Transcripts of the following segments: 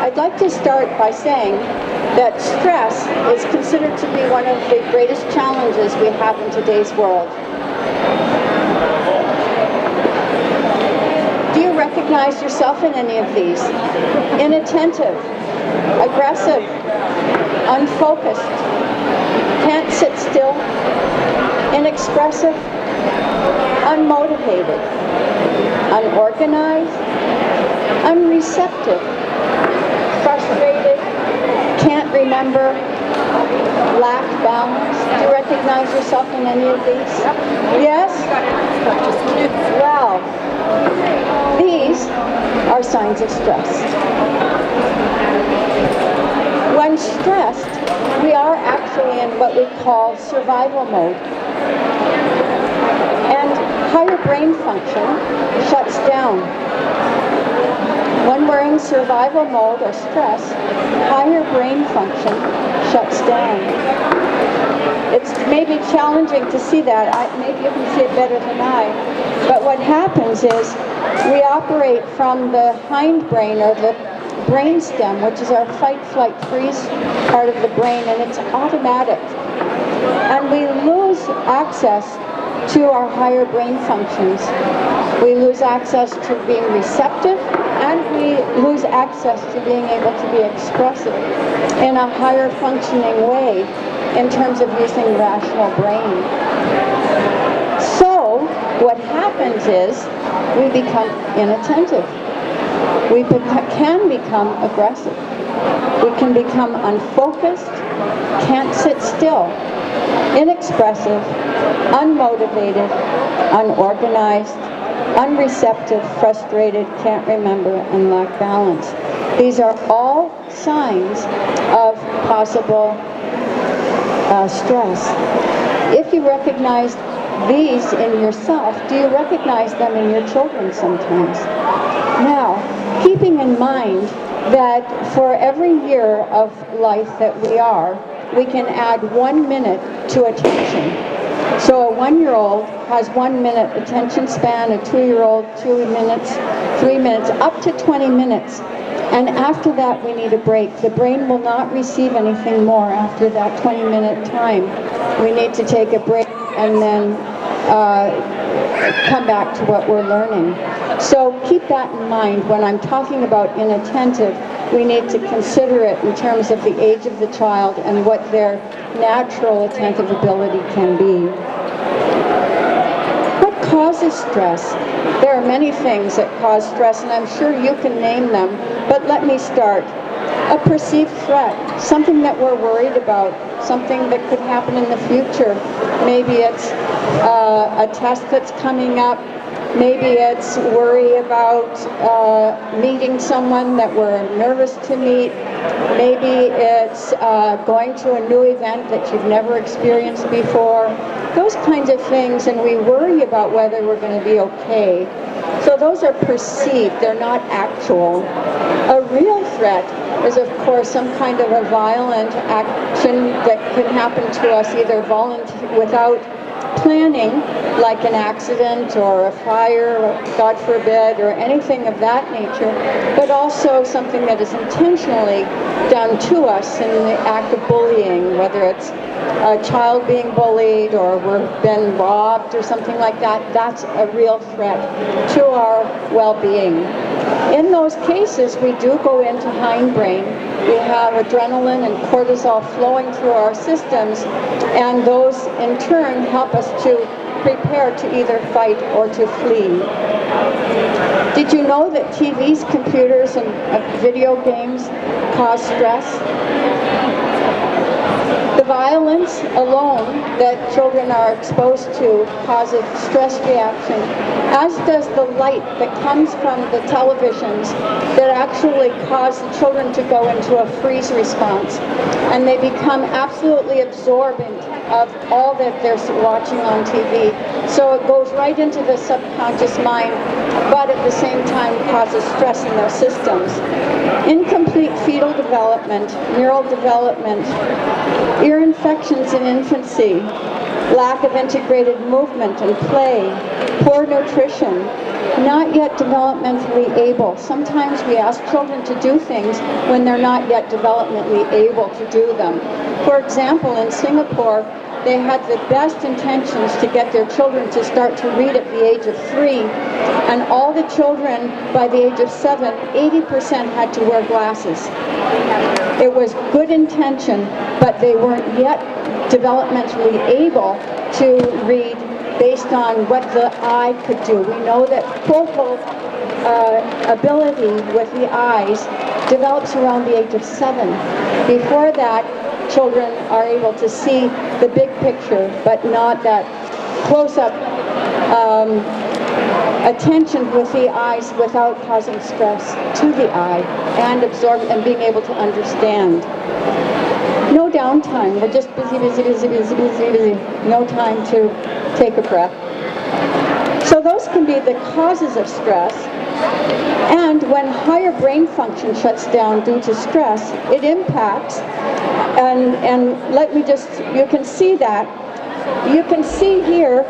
I'd like to start by saying that stress is considered to be one of the greatest challenges we have in today's world. Do you recognize yourself in any of these? Inattentive, aggressive, unfocused, can't sit still, inexpressive, unmotivated, unorganized, unreceptive, frustrated, can't remember, lack balance. Do you recognize yourself in any of these? Yes? Well, these are signs of stress. When stressed, we are actually in what we call survival mode. And higher brain function shuts down. When we're in survival mode or stress, higher brain function shuts down. It's maybe challenging to see that. Maybe you can see it better than I. But what happens is we operate from the hindbrain or the brainstem, which is our fight, flight, freeze part of the brain, and it's automatic. And we lose access to our higher brain functions. We lose access to being receptive, and we lose access to being able to be expressive in a higher functioning way in terms of using rational brain. So what happens is we become inattentive. We can become aggressive. We can become unfocused, can't sit still, inexpressive, unmotivated, unorganized, unreceptive, frustrated, can't remember, and lack balance. These are all signs of possible stress. If you recognize these in yourself, do you recognize them in your children sometimes? Now, keeping in mind that for every year of life that we can add 1 minute to attention. So a 1-year-old has 1 minute attention span, a 2-year-old 2 minutes, 3 minutes, up to 20 minutes. And after that we need a break. The brain will not receive anything more after that 20-minute time. We need to take a break and then come back to what we're learning. So keep that in mind. When I'm talking about inattentive, we need to consider it in terms of the age of the child and what their natural attentive ability can be. What causes stress? There are many things that cause stress, and I'm sure you can name them, but let me start. A perceived threat, something that we're worried about, something that could happen in the future. Maybe it's a test that's coming up. Maybe it's worry about meeting someone that we're nervous to meet. Maybe it's going to a new event that you've never experienced before. Those kinds of things, and we worry about whether we're going to be okay. So those are perceived, they're not actual. A real threat is, of course, some kind of a violent action that can happen to us either without planning, like an accident or a fire, God forbid, or anything of that nature, but also something that is intentionally done to us in the act of bullying, whether it's a child being bullied or we've been robbed or something like that. That's a real threat to our well-being. In those cases, we do go into hindbrain. We have adrenaline and cortisol flowing through our systems, and those in turn help us to prepare to either fight or to flee. Did you know that TVs, computers, and video games cause stress? The violence alone that children are exposed to causes stress reaction, as does the light that comes from the televisions that actually cause the children to go into a freeze response, and they become absolutely absorbent of all that they're watching on TV. So it goes right into the subconscious mind, but at the same time causes stress in their systems. Incomplete fetal development, neural development, ear infections in infancy, lack of integrated movement and play, poor nutrition, not yet developmentally able. Sometimes we ask children to do things when they're not yet developmentally able to do them. For example, in Singapore, they had the best intentions to get their children to start to read at the age of 3, and all the children by the age of 7, 80% had to wear glasses. It was good intention, but they weren't yet developmentally able to read based on what the eye could do. We know that focal ability with the eyes develops around the age of 7. Before that, children are able to see the big picture, but not that close-up attention with the eyes without causing stress to the eye and absorb and being able to understand. No downtime. We're just busy, busy, busy, busy, busy, busy. No time to take a breath. So those can be the causes of stress. And when higher brain function shuts down due to stress, it impacts, and let me just, you can see that. You can see here,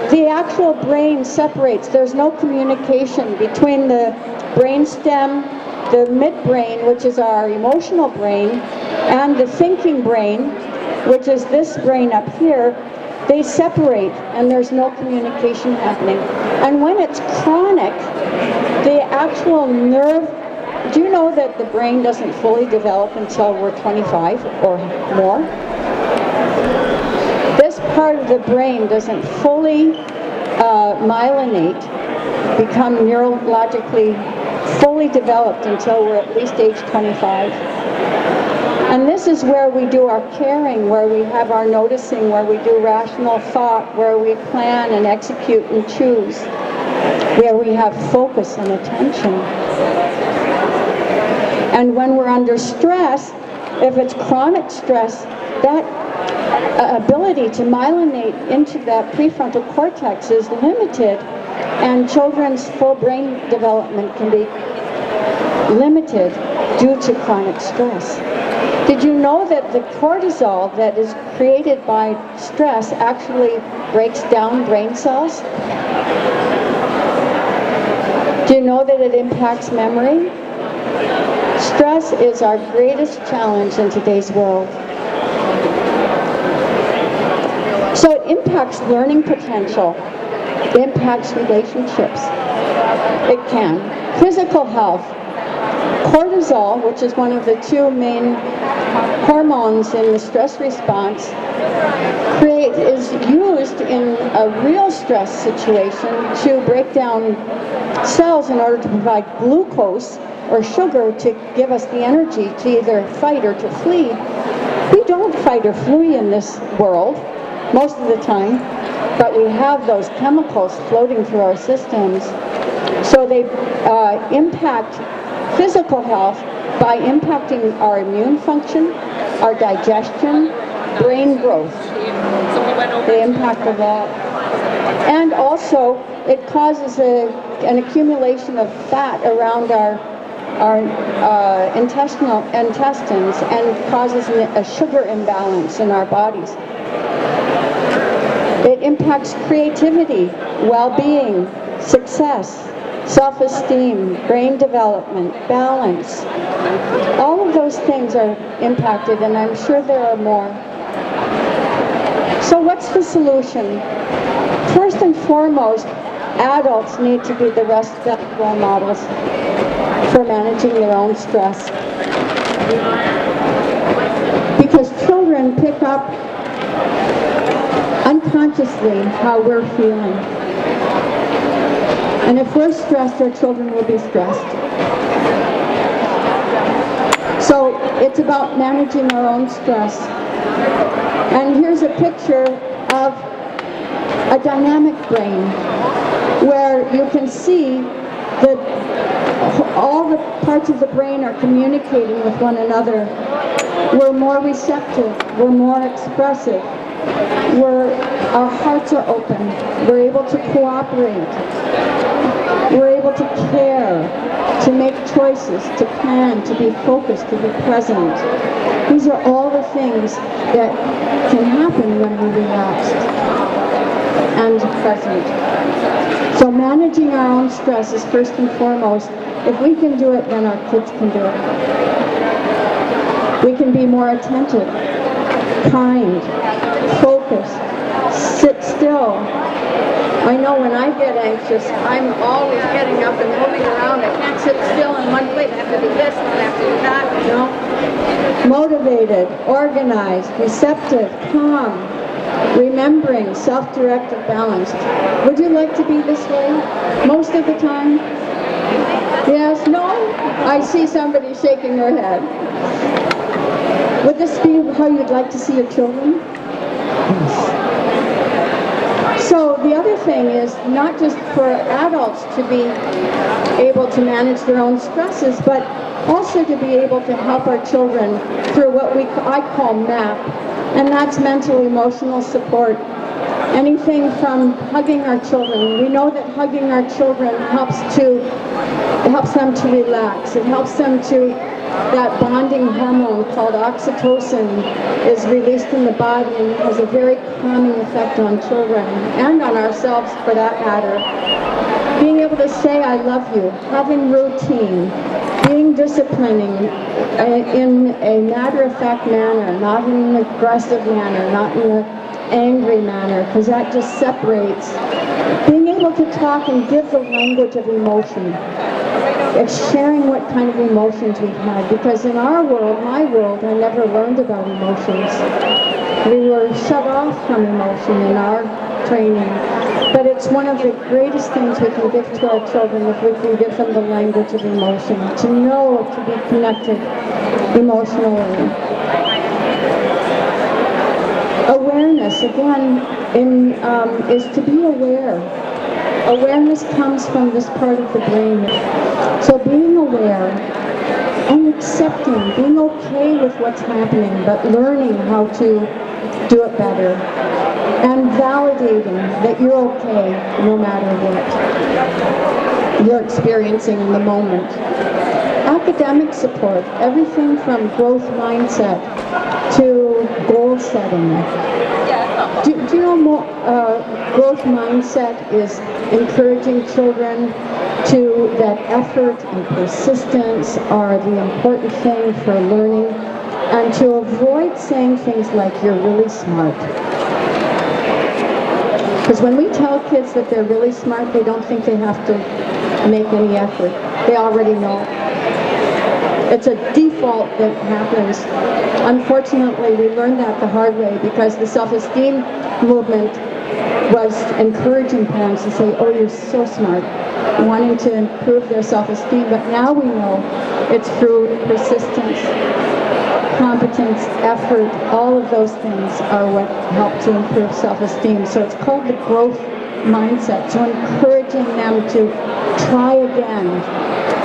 the actual brain separates. There's no communication between the brainstem, the midbrain, which is our emotional brain, and the thinking brain, which is this brain up here. They separate, and there's no communication happening. And when it's chronic, the actual nerve, do you know that the brain doesn't fully develop until we're 25 or more? This part of the brain doesn't fully myelinate, become neurologically fully developed until we're at least age 25. And this is where we do our caring, where we have our noticing, where we do rational thought, where we plan and execute and choose, where we have focus and attention. And when we're under stress, if it's chronic stress, that ability to myelinate into that prefrontal cortex is limited, and children's full brain development can be limited due to chronic stress. Did you know that the cortisol that is created by stress actually breaks down brain cells? Do you know that it impacts memory? Stress is our greatest challenge in today's world. So it impacts learning potential. It impacts relationships. It can. Physical health. Cortisol, which is one of the two main hormones in the stress response, is used in a real stress situation to break down cells in order to provide glucose or sugar to give us the energy to either fight or to flee. We don't fight or flee in this world most of the time, but we have those chemicals floating through our systems. So they impact physical health by impacting our immune function, our digestion, brain growth. The impact of that. And also, it causes an accumulation of fat around our intestines and causes a sugar imbalance in our bodies. It impacts creativity, well-being, success, self-esteem, brain development, balance. All of those things are impacted, and I'm sure there are more. So what's the solution? First and foremost, adults need to be the best role models for managing their own stress. Because children pick up unconsciously how we're feeling. And if we're stressed, our children will be stressed. So it's about managing our own stress. And here's a picture of a dynamic brain where you can see that all the parts of the brain are communicating with one another. We're more receptive, we're more expressive, our hearts are open, we're able to cooperate, we're able to care, to make choices, to plan, to be focused, to be present. These are all the things that can happen when we're relaxed and present. So managing our own stress is first and foremost. If we can do it, then our kids can do it. We can be more attentive, kind, focused, sit still. I know when I get anxious, I'm always getting up and moving around. I can't sit still in one place. I have to do this and I have to do that, you know. Motivated, organized, receptive, calm, remembering, self-directed, balanced. Would you like to be this way most of the time? Yes? No? I see somebody shaking their head. Would this be how you'd like to see your children? Yes. So the other thing is not just for adults to be able to manage their own stresses, but also to be able to help our children through what I call MAP, and that's mental emotional support. Anything from hugging our children. We know that hugging our children helps them to relax. It helps them to, that bonding hormone called oxytocin is released in the body and has a very calming effect on children and on ourselves for that matter. Being able to say I love you, having routine, being disciplining in a matter-of-fact manner, not in an aggressive manner, not in an angry manner, because that just separates. Being able to talk and give the language of emotion. It's sharing what kind of emotions we've had, because in our world, my world, I never learned about emotions. We were shut off from emotion in our training. But it's one of the greatest things we can give to our children if we can give them the language of emotion, to know to be connected emotionally. Awareness, again, is to be aware. Awareness comes from this part of the brain. So being aware and accepting, being okay with what's happening, but learning how to do it better. And validating that you're okay no matter what you're experiencing in the moment. Academic support, everything from growth mindset to goal setting. Do you know more, growth mindset is encouraging children to that effort and persistence are the important thing for learning, and to avoid saying things like you're really smart. Because when we tell kids that they're really smart, they don't think they have to make any effort. They already know. It's a default that happens. Unfortunately, we learned that the hard way because the self-esteem movement was encouraging parents to say, oh, you're so smart, wanting to improve their self-esteem. But now we know it's through persistence, competence, effort, all of those things are what help to improve self-esteem. So it's called the growth mindset. So encouraging them to try again,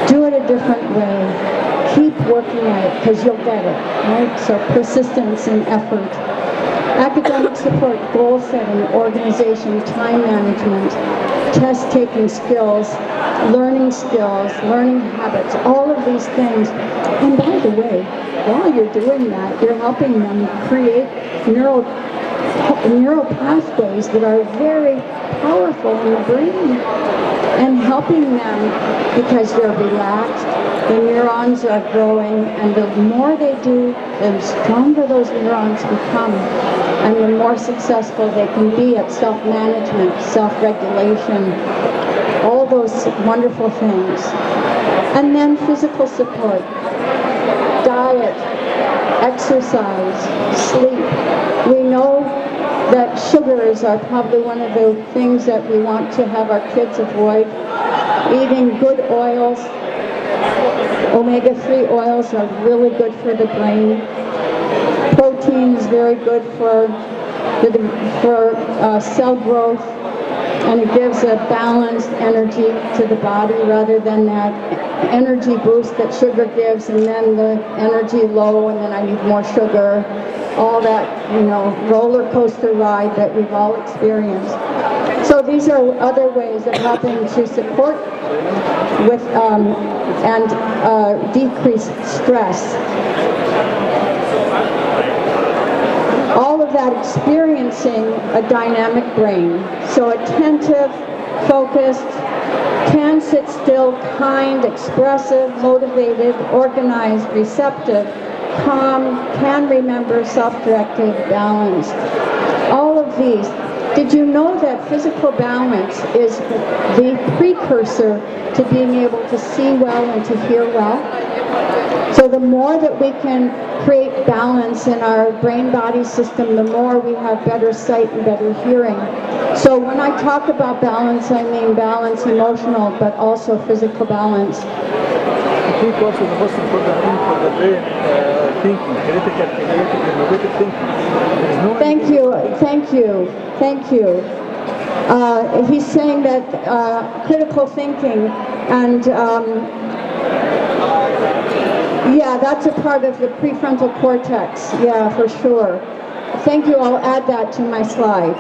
do it a different way, keep working at it because you'll get it, right? So persistence and effort. Academic support, goal setting, organization, time management, test-taking skills, learning habits, all of these things. And by the way, while you're doing that, you're helping them create neural pathways that are very powerful in the brain and helping them because they're relaxed, the neurons are growing, and the more they do, the stronger those neurons become, and the more successful they can be at self-management, self-regulation, all those wonderful things. And then physical support, diet, exercise, sleep. We know that sugars are probably one of the things that we want to have our kids avoid. Eating good oils, omega-3 oils are really good for the brain. Protein is very good for cell growth, and it gives a balanced energy to the body rather than that energy boost that sugar gives, and then the energy low, and then I need more sugar. All that, roller coaster ride that we've all experienced. So these are other ways of helping to support with and decrease stress. All of that experiencing a dynamic brain. So attentive, focused, can sit still, kind, expressive, motivated, organized, receptive, calm, can remember, self-directed, balanced. All of these. Did you know that physical balance is the precursor to being able to see well and to hear well? So the more that we can create balance in our brain-body system, the more we have better sight and better hearing. So when I talk about balance, I mean balance emotional, but also physical balance. I think also the most important thing for the brain, thinking, critical, creative, innovative thinking. There is no Thank you, thank you, thank you. He's saying that critical thinking and yeah, that's a part of the prefrontal cortex. Yeah, for sure. Thank you. I'll add that to my slide.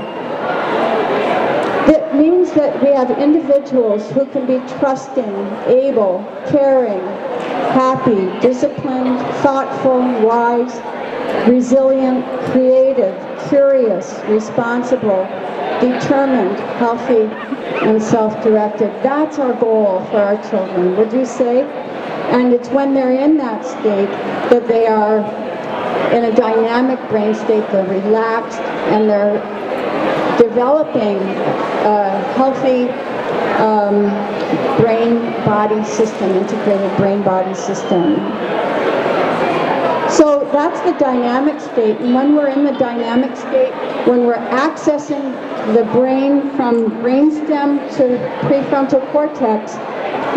That means that we have individuals who can be trusting, able, caring, happy, disciplined, thoughtful, wise, resilient, creative, curious, responsible, determined, healthy, and self-directed. That's our goal for our children, would you say? And it's when they're in that state that they are in a dynamic brain state, they're relaxed, and they're developing a healthy brain-body system, integrated brain-body system. So that's the dynamic state, and when we're in the dynamic state, when we're accessing the brain from brainstem to prefrontal cortex,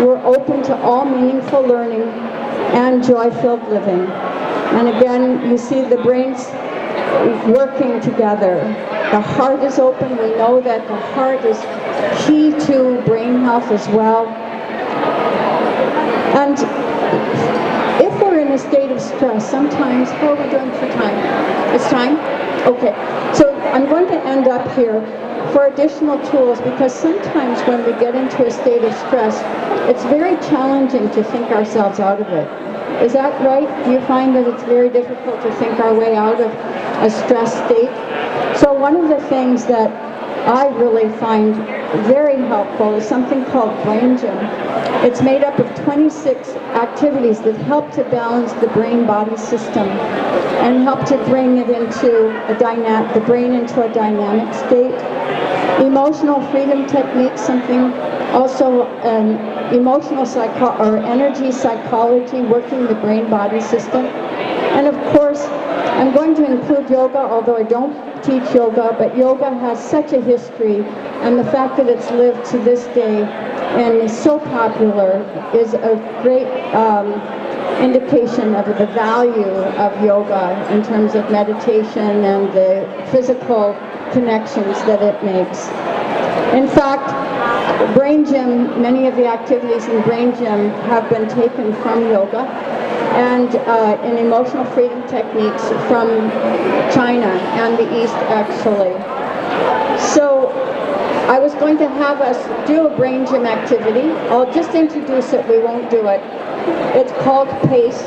we're open to all meaningful learning and joy-filled living. And again, you see the brains working together. The heart is open. We know that the heart is key to brain health as well. And if we're in a state of stress, sometimes, how are we doing for time? It's time? Okay. So I'm going to end up here for additional tools, because sometimes when we get into a state of stress, it's very challenging to think ourselves out of it. Is that right? Do you find that it's very difficult to think our way out of a stress state? So one of the things that I really find very helpful is something called Brain Gym. It's made up of 26 activities that help to balance the brain-body system and help to bring it into the brain into a dynamic state. Emotional freedom techniques, something also emotional energy psychology, working the brain-body system. And of course, I'm going to include yoga, although I don't teach yoga, but yoga has such a history, and the fact that it's lived to this day and is so popular is a great indication of the value of yoga in terms of meditation and the physical connections that it makes. In fact, Brain Gym, many of the activities in Brain Gym have been taken from yoga, and in emotional freedom techniques from China and the East, actually. So I was going to have us do a Brain Gym activity. I'll just introduce it, we won't do it. It's called PACE.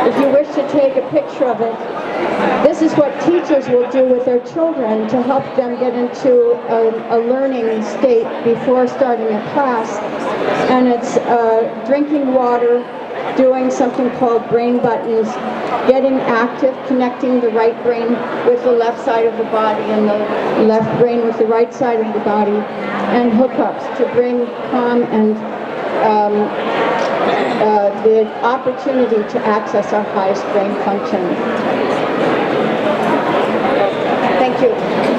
If you wish to take a picture of it, this is what teachers will do with their children to help them get into a learning state before starting a class. And it's drinking water, doing something called brain buttons, getting active, connecting the right brain with the left side of the body and the left brain with the right side of the body, and hookups to bring calm and the opportunity to access our highest brain function. Thank you.